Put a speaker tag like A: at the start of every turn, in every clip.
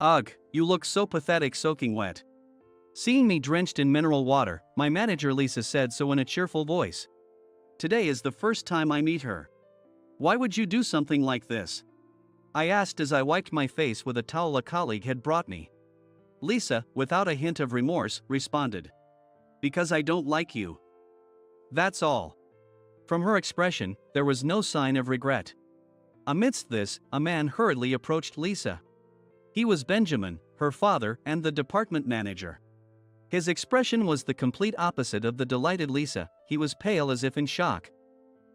A: Ugh, you look so pathetic soaking wet. Seeing me drenched in mineral water, my manager Lisa said so in a cheerful voice. Today is the first time I meet her. Why would you do something like this? I asked as I wiped my face with a towel a colleague had brought me. Lisa, without a hint of remorse, responded. Because I don't like you. That's all. From her expression, there was no sign of regret. Amidst this, a man hurriedly approached Lisa. He was Benjamin, her father, and the department manager. His expression was the complete opposite of the delighted Lisa. He was pale as if in shock.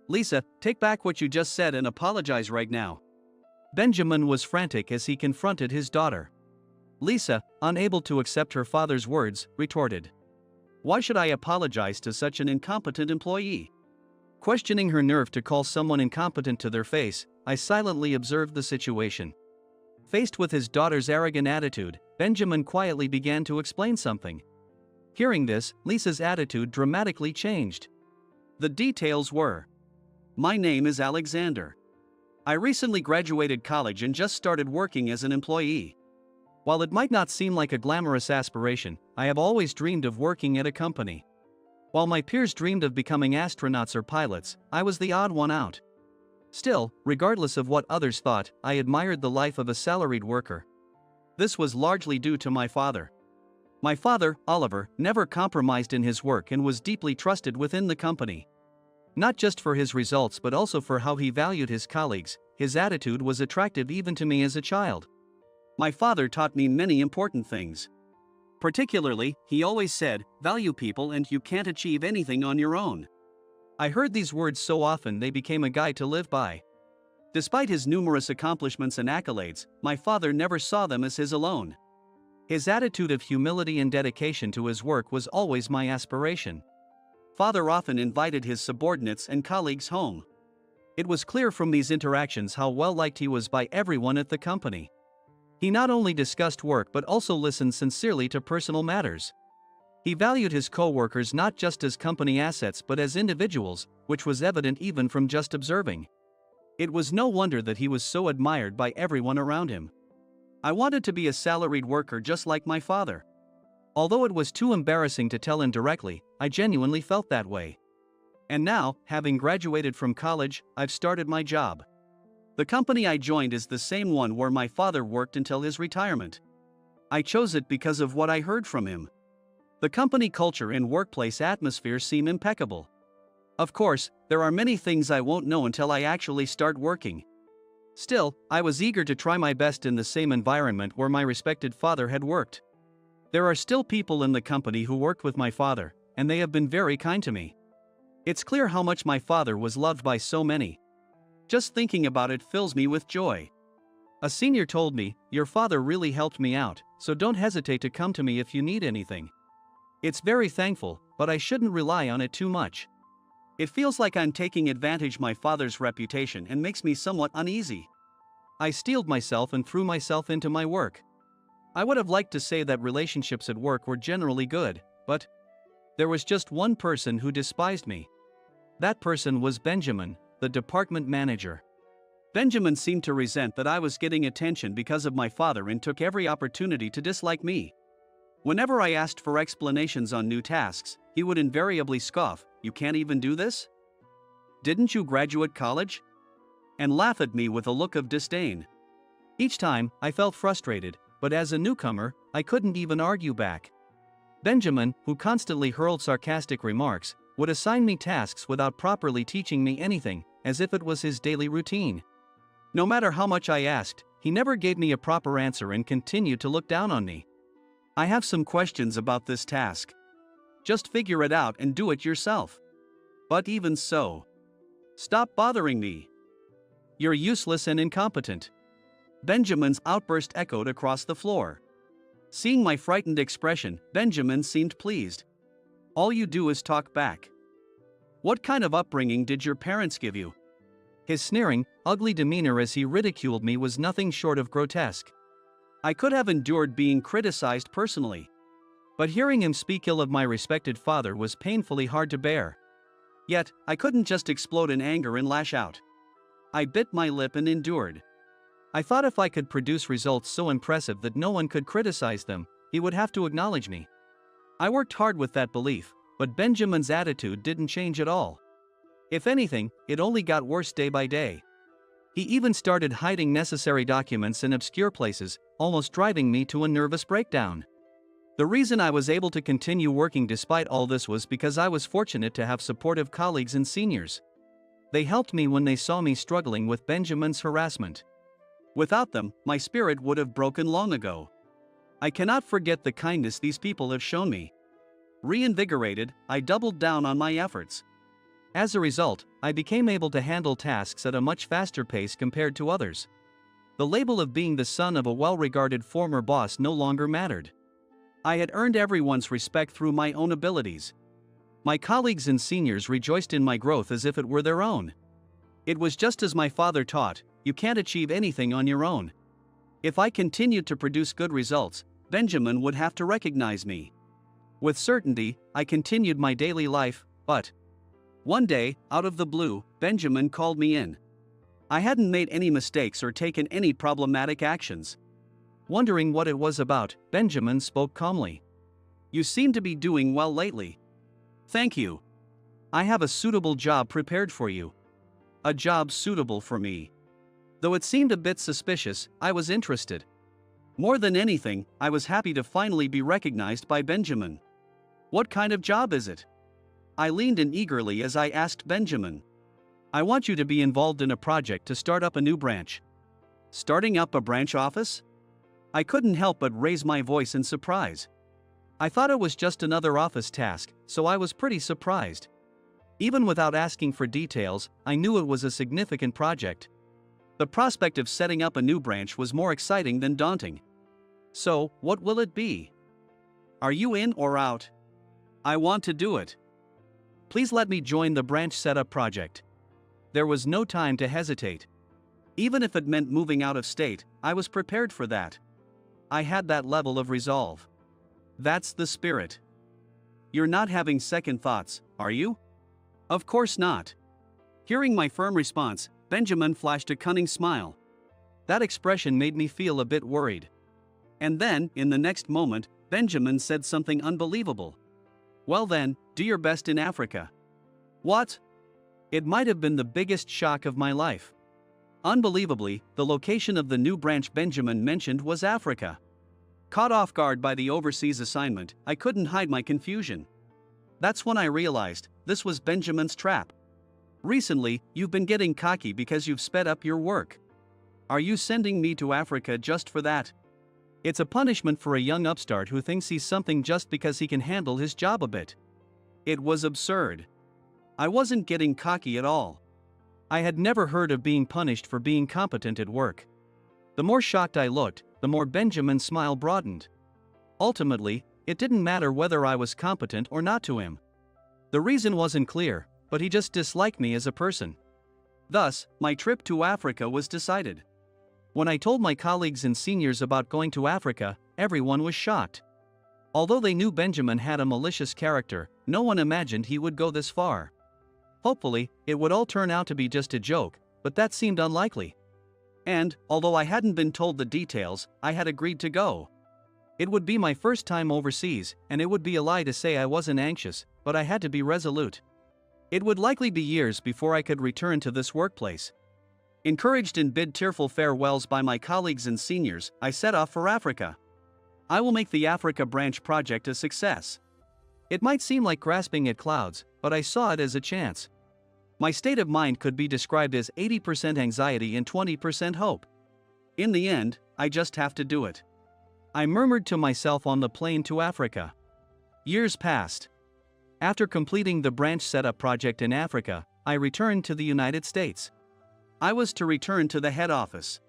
A: Lisa, take back what you just said and apologize right now. Benjamin was frantic as he confronted his daughter. Lisa, unable to accept her father's words, retorted. Why should I apologize to such an incompetent employee? Questioning her nerve to call someone incompetent to their face, I silently observed the situation. Faced with his daughter's arrogant attitude, Benjamin quietly began to explain something. Hearing this, Lisa's attitude dramatically changed. The details were: my name is Alexander. I recently graduated college and just started working as an employee. While it might not seem like a glamorous aspiration, I have always dreamed of working at a company. While my peers dreamed of becoming astronauts or pilots, I was the odd one out. Still, regardless of what others thought, I admired the life of a salaried worker. This was largely due to my father. My father, Oliver, never compromised in his work and was deeply trusted within the company. Not just for his results but also for how he valued his colleagues. His attitude was attractive even to me as a child. My father taught me many important things. Particularly, he always said, value people and you can't achieve anything on your own. I heard these words so often they became a guide to live by. Despite his numerous accomplishments and accolades, my father never saw them as his alone. His attitude of humility and dedication to his work was always my aspiration. Father often invited his subordinates and colleagues home. It was clear from these interactions how well liked he was by everyone at the company. He not only discussed work but also listened sincerely to personal matters. He valued his co-workers not just as company assets but as individuals, which was evident even from just observing. It was no wonder that he was so admired by everyone around him. I wanted to be a salaried worker just like my father. Although it was too embarrassing to tell him directly, I genuinely felt that way. And now, having graduated from college, I've started my job. The company I joined is the same one where my father worked until his retirement. I chose it because of what I heard from him. The company culture and workplace atmosphere seem impeccable. Of course, there are many things I won't know until I actually start working. Still, I was eager to try my best in the same environment where my respected father had worked. There are still people in the company who worked with my father, and they have been very kind to me. It's clear how much my father was loved by so many. Just thinking about it fills me with joy. A senior told me, "Your father really helped me out, so don't hesitate to come to me if you need anything." It's very thankful, but I shouldn't rely on it too much. It feels like I'm taking advantage of my father's reputation and makes me somewhat uneasy. I steeled myself and threw myself into my work. I would have liked to say that relationships at work were generally good, but there was just one person who despised me. That person was Benjamin, the department manager. Benjamin seemed to resent that I was getting attention because of my father and took every opportunity to dislike me. Whenever I asked for explanations on new tasks, he would invariably scoff, "You can't even do this? Didn't you graduate college?" and laugh at me with a look of disdain. Each time, I felt frustrated, but as a newcomer, I couldn't even argue back. Benjamin, who constantly hurled sarcastic remarks, would assign me tasks without properly teaching me anything, as if it was his daily routine. No matter how much I asked, he never gave me a proper answer and continued to look down on me. I have some questions about this task. Just figure it out and do it yourself. But even so, stop bothering me. You're useless and incompetent. Benjamin's outburst echoed across the floor. Seeing my frightened expression, Benjamin seemed pleased. All you do is talk back. What kind of upbringing did your parents give you? His sneering, ugly demeanor as he ridiculed me was nothing short of grotesque. I could have endured being criticized personally. But hearing him speak ill of my respected father was painfully hard to bear. Yet, I couldn't just explode in anger and lash out. I bit my lip and endured. I thought if I could produce results so impressive that no one could criticize them, he would have to acknowledge me. I worked hard with that belief, but Benjamin's attitude didn't change at all. If anything, it only got worse day by day. He even started hiding necessary documents in obscure places, almost driving me to a nervous breakdown. The reason I was able to continue working despite all this was because I was fortunate to have supportive colleagues and seniors. They helped me when they saw me struggling with Benjamin's harassment. Without them, my spirit would have broken long ago. I cannot forget the kindness these people have shown me. Reinvigorated, I doubled down on my efforts. As a result, I became able to handle tasks at a much faster pace compared to others. The label of being the son of a well-regarded former boss no longer mattered. I had earned everyone's respect through my own abilities. My colleagues and seniors rejoiced in my growth as if it were their own. It was just as my father taught, you can't achieve anything on your own. If I continued to produce good results, Benjamin would have to recognize me. With certainty, I continued my daily life, but one day, out of the blue, Benjamin called me in. I hadn't made any mistakes or taken any problematic actions. Wondering what it was about, Benjamin spoke calmly. You seem to be doing well lately. Thank you. I have a suitable job prepared for you. A job suitable for me. Though it seemed a bit suspicious, I was interested. More than anything, I was happy to finally be recognized by Benjamin. What kind of job is it? I leaned in eagerly as I asked Benjamin. I want you to be involved in a project to start up a new branch. Starting up a branch office? I couldn't help but raise my voice in surprise. I thought it was just another office task, so I was pretty surprised. Even without asking for details, I knew it was a significant project. The prospect of setting up a new branch was more exciting than daunting. So, what will it be? Are you in or out? I want to do it. Please let me join the branch setup project. There was no time to hesitate. Even if it meant moving out of state, I was prepared for that. I had that level of resolve. That's the spirit. You're not having second thoughts, are you? Of course not. Hearing my firm response, Benjamin flashed a cunning smile. That expression made me feel a bit worried. And then, in the next moment, Benjamin said something unbelievable. Well then, do your best in Africa. What? It might have been the biggest shock of my life. Unbelievably, the location of the new branch Benjamin mentioned was Africa. Caught off guard by the overseas assignment, I couldn't hide my confusion. That's when I realized, this was Benjamin's trap. Recently, you've been getting cocky because you've sped up your work. Are you sending me to Africa just for that? It's a punishment for a young upstart who thinks he's something just because he can handle his job a bit. It was absurd. I wasn't getting cocky at all. I had never heard of being punished for being competent at work. The more shocked I looked, the more Benjamin's smile broadened. Ultimately, it didn't matter whether I was competent or not to him. The reason wasn't clear, but he just disliked me as a person. Thus, my trip to Africa was decided. When I told my colleagues and seniors about going to Africa, everyone was shocked. Although they knew Benjamin had a malicious character, no one imagined he would go this far. Hopefully, it would all turn out to be just a joke, but that seemed unlikely. And, although I hadn't been told the details, I had agreed to go. It would be my first time overseas, and it would be a lie to say I wasn't anxious, but I had to be resolute. It would likely be years before I could return to this workplace. Encouraged and bid tearful farewells by my colleagues and seniors, I set off for Africa. I will make the Africa branch project a success. It might seem like grasping at clouds, but I saw it as a chance. My state of mind could be described as 80% anxiety and 20% hope. In the end, I just have to do it. I murmured to myself on the plane to Africa. Years passed. After completing the branch setup project in Africa, I returned to the United States. I was to return to the head office.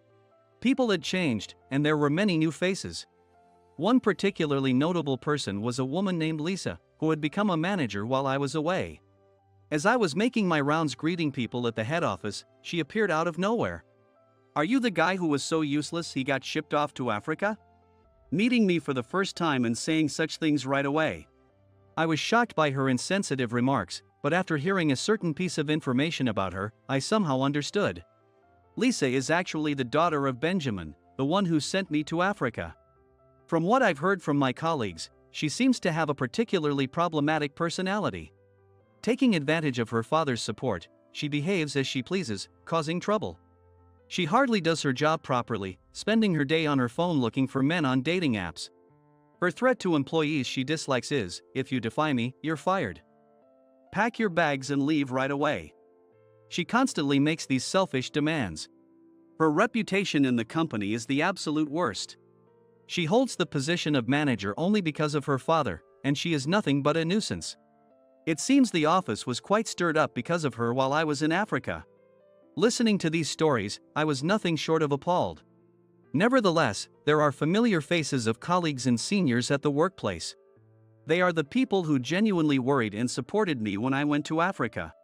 A: People had changed, and there were many new faces. One particularly notable person was a woman named Lisa, who had become a manager while I was away. As I was making my rounds greeting people at the head office, she appeared out of nowhere. "Are you the guy who was so useless he got shipped off to Africa?" Meeting me for the first time and saying such things right away. I was shocked by her insensitive remarks, but after hearing a certain piece of information about her, I somehow understood. Lisa is actually the daughter of Benjamin, the one who sent me to Africa. From what I've heard from my colleagues, she seems to have a particularly problematic personality. Taking advantage of her father's support, she behaves as she pleases, causing trouble. She hardly does her job properly, spending her day on her phone looking for men on dating apps. Her threat to employees she dislikes is, "If you defy me, you're fired. Pack your bags and leave right away." She constantly makes these selfish demands. Her reputation in the company is the absolute worst. She holds the position of manager only because of her father, and she is nothing but a nuisance. It seems the office was quite stirred up because of her while I was in Africa. Listening to these stories, I was nothing short of appalled. Nevertheless, there are familiar faces of colleagues and seniors at the workplace. They are the people who genuinely worried and supported me when I went to Africa.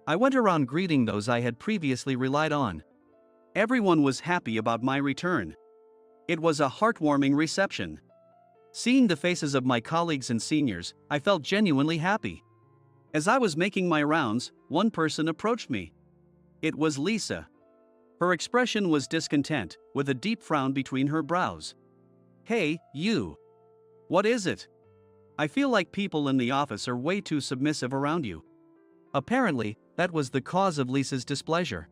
A: I went around greeting those I had previously relied on. Everyone was happy about my return. It was a heartwarming reception. Seeing the faces of my colleagues and seniors, I felt genuinely happy. As I was making my rounds, one person approached me. It was Lisa. Her expression was discontent, with a deep frown between her brows. "Hey, you. What is it? I feel like people in the office are way too submissive around you." Apparently, that was the cause of Lisa's displeasure.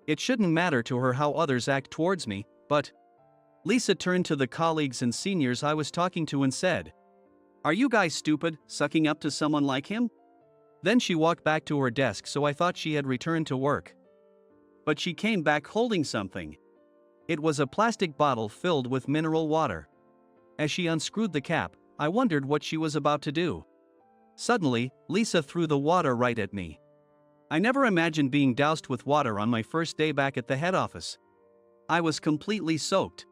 A: It shouldn't matter to her how others act towards me, but... Lisa turned to the colleagues and seniors I was talking to and said, "Are you guys stupid, sucking up to someone like him?" Then she walked back to her desk, so I thought she had returned to work. But she came back holding something. It was a plastic bottle filled with mineral water. As she unscrewed the cap, I wondered what she was about to do. Suddenly, Lisa threw the water right at me. I never imagined being doused with water on my first day back at the head office. I was completely soaked.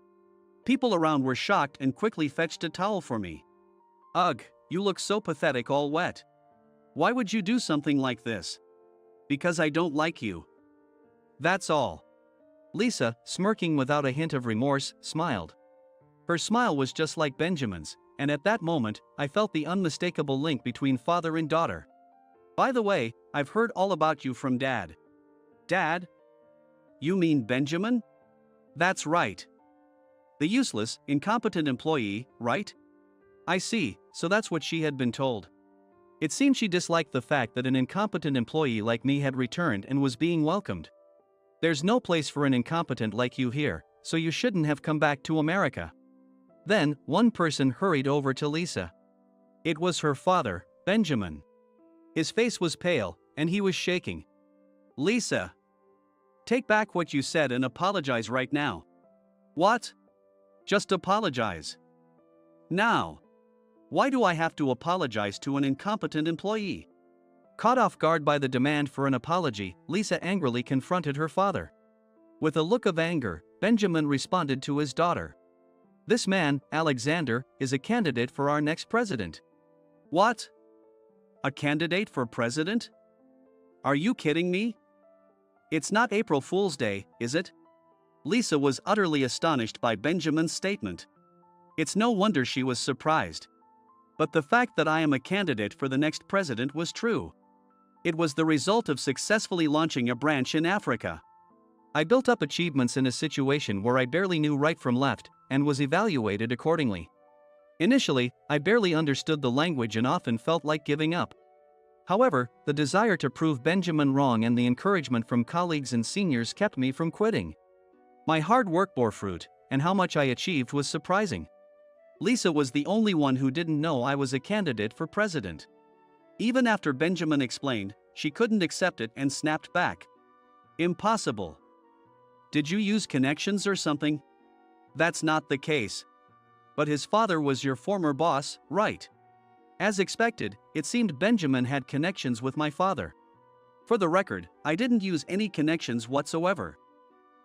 A: People around were shocked and quickly fetched a towel for me. "Ugh, you look so pathetic, all wet. Why would you do something like this?" "Because I don't like you. That's all." Lisa, smirking without a hint of remorse, smiled. Her smile was just like Benjamin's, and at that moment, I felt the unmistakable link between father and daughter. "By the way, I've heard all about you from Dad." "Dad? You mean Benjamin?" "That's right. The useless, incompetent employee, right?" "I see, so that's what she had been told." It seemed she disliked the fact that an incompetent employee like me had returned and was being welcomed. "There's no place for an incompetent like you here, so you shouldn't have come back to America." Then, one person hurried over to Lisa. It was her father, Benjamin. His face was pale, and he was shaking. "Lisa, take back what you said and apologize right now." "What? Just apologize? Now? Why do I have to apologize to an incompetent employee?" Caught off guard by the demand for an apology, Lisa angrily confronted her father. With a look of anger, Benjamin responded to his daughter. "This man, Alexander, is a candidate for our next president." "What? A candidate for president? Are you kidding me? It's not April Fool's Day, is it?" Lisa was utterly astonished by Benjamin's statement. It's no wonder she was surprised. But the fact that I am a candidate for the next president was true. It was the result of successfully launching a branch in Africa. I built up achievements in a situation where I barely knew right from left, and was evaluated accordingly. Initially, I barely understood the language and often felt like giving up. However, the desire to prove Benjamin wrong and the encouragement from colleagues and seniors kept me from quitting. My hard work bore fruit, and how much I achieved was surprising. Lisa was the only one who didn't know I was a candidate for president. Even after Benjamin explained, she couldn't accept it and snapped back. "Impossible. Did you use connections or something?" "That's not the case. But his father was your former boss, right?" As expected, it seemed Benjamin had connections with my father. For the record, I didn't use any connections whatsoever.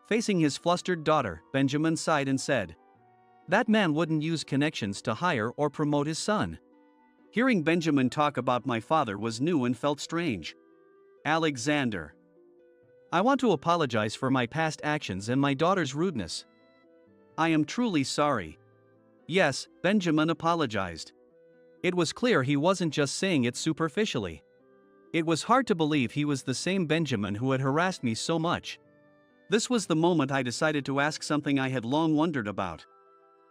A: Facing his flustered daughter, Benjamin sighed and said, "That man wouldn't use connections to hire or promote his son." Hearing Benjamin talk about my father was new and felt strange. "Alexander, I want to apologize for my past actions and my daughter's rudeness. I am truly sorry." Yes, Benjamin apologized. It was clear he wasn't just saying it superficially. It was hard to believe he was the same Benjamin who had harassed me so much. This was the moment I decided to ask something I had long wondered about.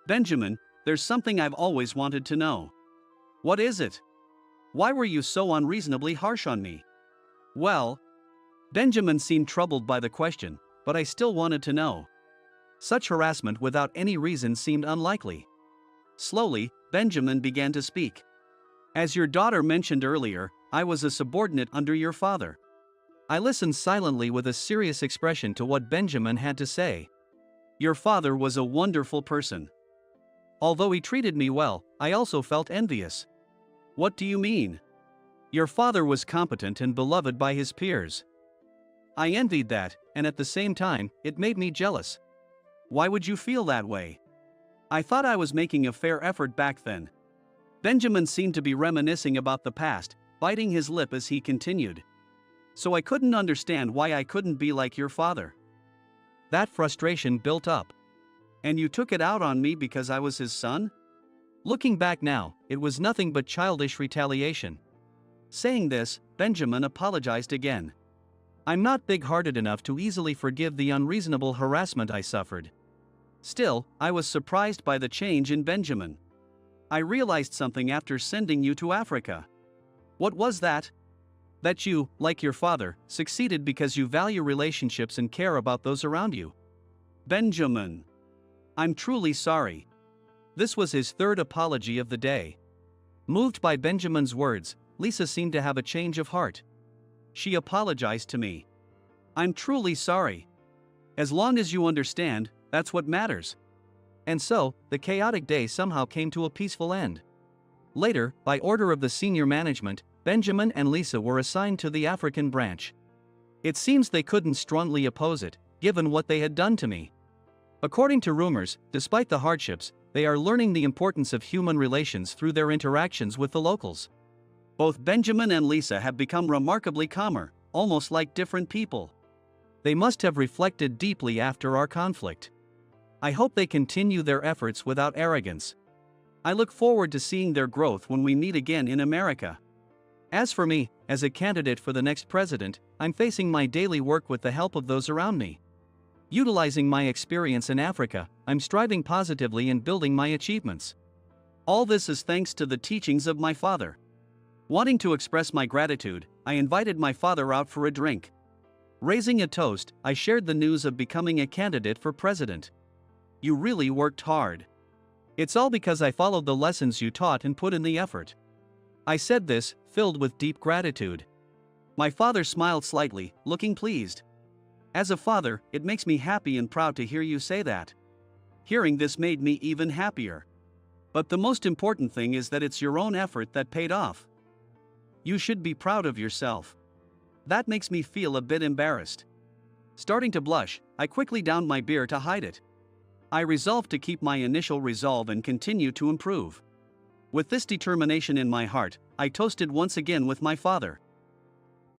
A: Benjamin, there's something I've always wanted to know. What is it? Why were you so unreasonably harsh on me? Well, Benjamin seemed troubled by the question, but I still wanted to know. Such harassment without any reason seemed unlikely. Slowly, Benjamin began to speak. As your daughter mentioned earlier, I was a subordinate under your father. I listened silently with a serious expression to what Benjamin had to say. Your father was a wonderful person. Although he treated me well, I also felt envious. What do you mean? Your father was competent and beloved by his peers. I envied that, and at the same time, it made me jealous. Why would you feel that way? I thought I was making a fair effort back then. Benjamin seemed to be reminiscing about the past, biting his lip as he continued. So I couldn't understand why I couldn't be like your father. That frustration built up. And you took it out on me because I was his son? Looking back now, it was nothing but childish retaliation. Saying this, Benjamin apologized again. I'm not big-hearted enough to easily forgive the unreasonable harassment I suffered. Still, I was surprised by the change in Benjamin. I realized something after sending you to Africa. What was that? That you, like your father, succeeded because you value relationships and care about those around you. Benjamin. I'm truly sorry. This was his third apology of the day. Moved by Benjamin's words, Lisa seemed to have a change of heart. She apologized to me. I'm truly sorry. As long as you understand, that's what matters. And so, the chaotic day somehow came to a peaceful end. Later, by order of the senior management, Benjamin and Lisa were assigned to the African branch. It seems they couldn't strongly oppose it, given what they had done to me. According to rumors, despite the hardships, they are learning the importance of human relations through their interactions with the locals. Both Benjamin and Lisa have become remarkably calmer, almost like different people. They must have reflected deeply after our conflict. I hope they continue their efforts without arrogance. I look forward to seeing their growth when we meet again in America. As for me, as a candidate for the next president, I'm facing my daily work with the help of those around me. Utilizing my experience in Africa, I'm striving positively in building my achievements. All this is thanks to the teachings of my father. Wanting to express my gratitude, I invited my father out for a drink. Raising a toast, I shared the news of becoming a candidate for president. You really worked hard. It's all because I followed the lessons you taught and put in the effort. I said this, filled with deep gratitude. My father smiled slightly, looking pleased. As a father, it makes me happy and proud to hear you say that. Hearing this made me even happier. But the most important thing is that it's your own effort that paid off. You should be proud of yourself. That makes me feel a bit embarrassed. Starting to blush, I quickly downed my beer to hide it. I resolved to keep my initial resolve and continue to improve. With this determination in my heart, I toasted once again with my father.